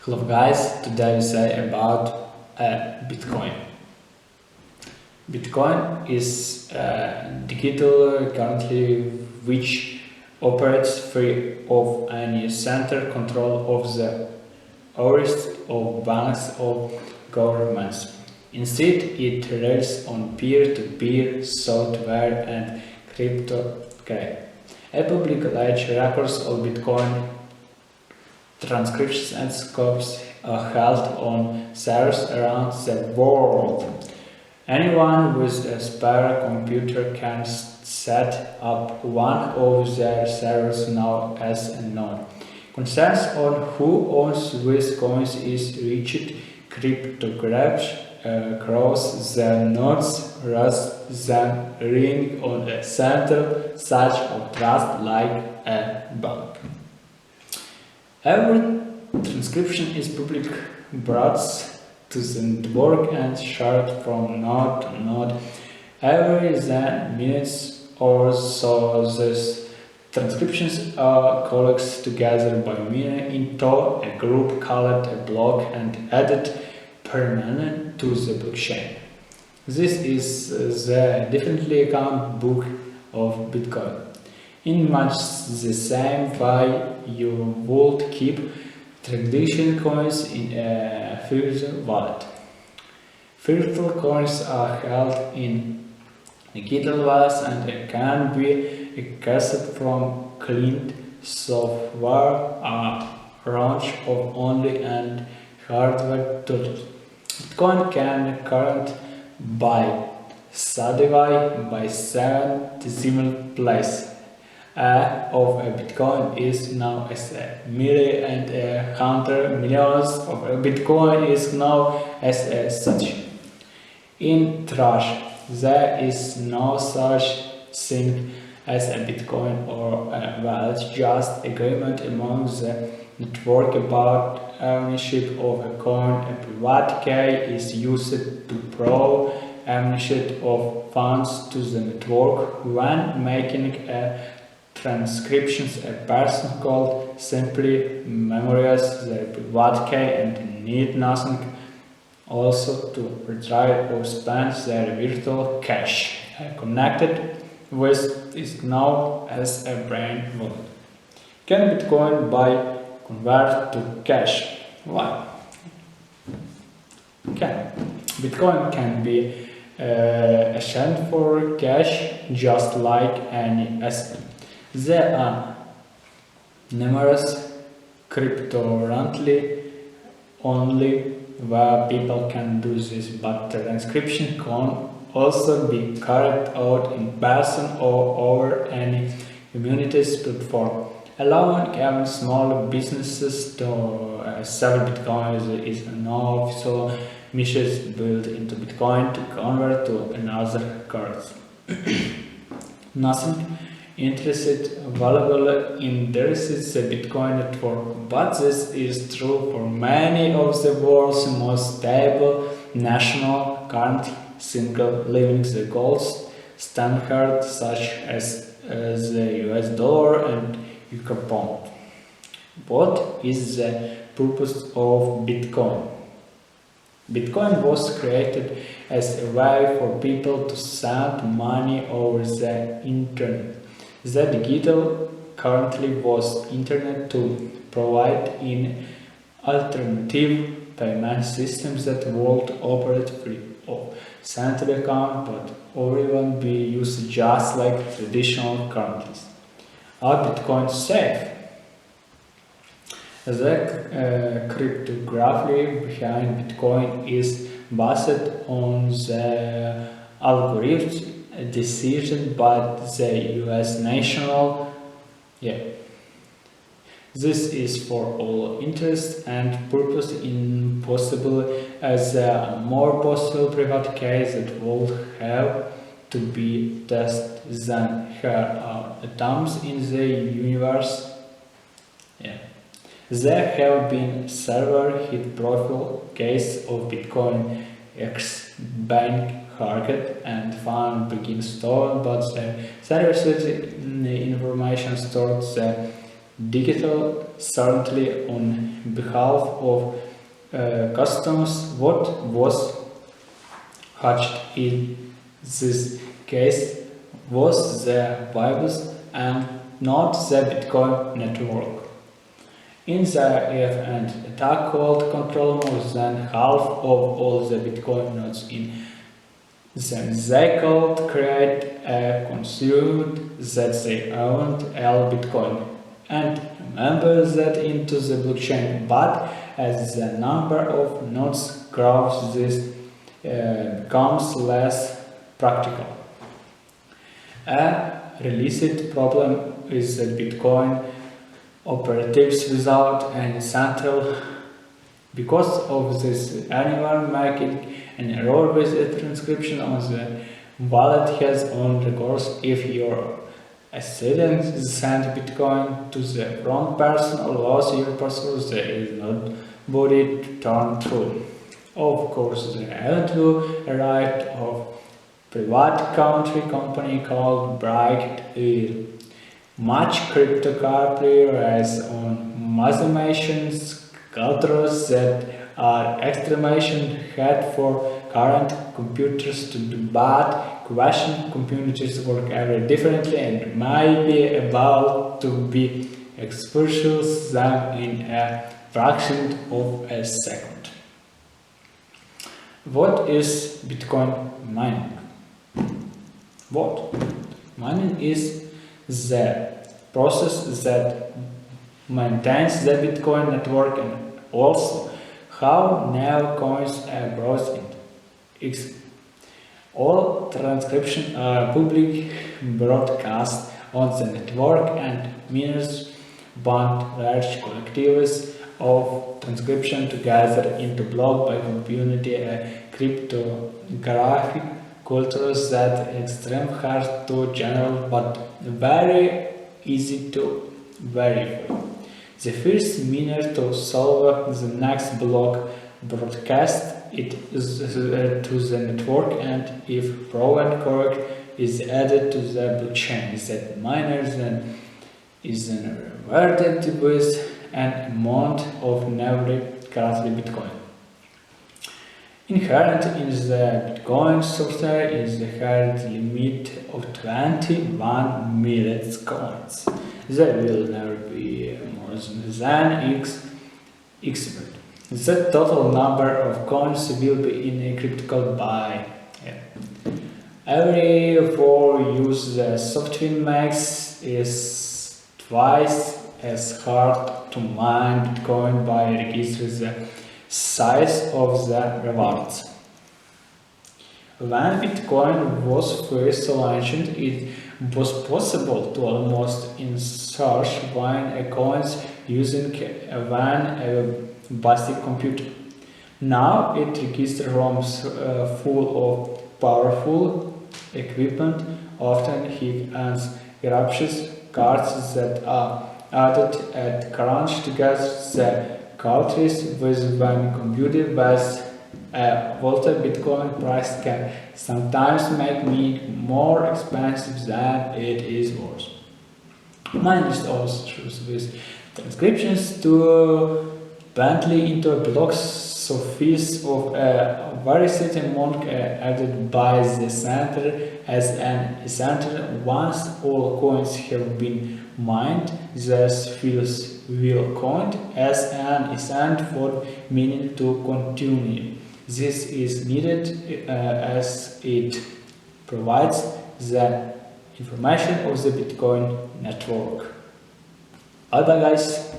Hello guys, today we say about Bitcoin. Bitcoin is a digital currency which operates free of any central control of the arrest of banks or governments. Instead, it relies on peer-to-peer software and cryptocurrency. A public ledger records of Bitcoin transcriptions and scopes are held on servers around the world. Anyone with a spare computer can set up one of their servers known as a node. Concerns on who owns which coins is reached cryptography across the nodes rather than relying on a central such of trust like a bank. Every transcription is public brought to the network and shared from node to node every then minutes or so. These transcriptions are collected together by meaning into a group called a block and added permanent to the blockchain. This is the definitely account book of Bitcoin. In much the same way you would keep traditional coins in a virtual wallet. Virtual coins are held in digital wallets and can be accessed from client software, a range of only and hardware tools. Bitcoin can current by subdivide by 7 decimal places. Of a Bitcoin is now as a million and 100 millions of a Bitcoin is now as a such. In trash, there is no such thing as a Bitcoin or a wallet, just agreement among the network about ownership of a coin. A private key is used to prove ownership of funds to the network when making a transcriptions. A person called simply memorizes the private key and need nothing also to retrieve or spend their virtual cash. Connected with is known as a brain wallet. Can Bitcoin buy convert to cash? Why? Can. Bitcoin can be exchanged for cash just like any asset. There are numerous cryptocurrency only where people can do this, but transcription can also be carried out in person or over any community's platform, allowing even small businesses to sell Bitcoin. Is no official message built into Bitcoin to convert to another currency. Nothing interested available in this is the Bitcoin network, but this is true for many of the world's most stable national currency single living the gold standard such as the US dollar and UK pound. What is the purpose of Bitcoin? Bitcoin was created as a way for people to send money over the internet. The digital currency was intended to provide an alternative payment system that would operate free of central account but everyone be used just like traditional currencies. Are Bitcoin safe? The cryptography behind Bitcoin is based on the algorithm decision by the US National. This is for all interest and purpose impossible as a more possible private case that would have to be tested than there are atoms in the universe. There have been several hit profile cases of Bitcoin X bank hacked and funds being stolen, but the servers information stored the digital certainly on behalf of customers. What was hatched in this case was the virus and not the Bitcoin network. In the end attack could control more than half of all the Bitcoin nodes in. Then they could create a construct that they owned all Bitcoin and remember that into the blockchain. But as the number of nodes grows, this becomes less practical. A related problem is that Bitcoin operates without any central. Because of this, anyone making an error with a transcription on the wallet has on recourse. If your assistant sends Bitcoin to the wrong person or lost your password, there is nobody to turn to. Of course, the other right of private country company called Bright much cryptography relies on mathematicians, cultures that are extremation hard for current computers to do, but quantum computers work very differently and might be about to be expressed them in a fraction of a second. What is Bitcoin mining? What? Mining is the process that maintains the Bitcoin network and also how new coins are brought in. All transcriptions are public broadcast on the network and miners bond large collectives of transcription together into block by community cryptographic cultures that extreme hard to general but very easy to verify. The first miner to solve the next block broadcast it to the network and if proven correct is added to the blockchain. That miner then is rewarded with an amount of newly currently Bitcoin. Inherent in the Bitcoin software is the hard limit of 21 million coins. There will never be more than x. The total number of coins will be encryptable by every 4 use the software makes is twice as hard to mine Bitcoin by registering the size of the rewards. When Bitcoin was first launched, it was possible to almost insert one coins using one basic computer. Now it registers ROMs full of powerful equipment, often heat and graphics cards that are added and crunched together. The cartridge with one computer based a volatile Bitcoin price can sometimes make me more expensive than it is worth. Miners also choose with transcriptions to Bentley into blocks so fees of a very certain amount added by the center as an essential. Once all coins have been mined, these fees will count as an essential for mining to continue. This is needed as it provides the information of the Bitcoin network. Bye bye guys.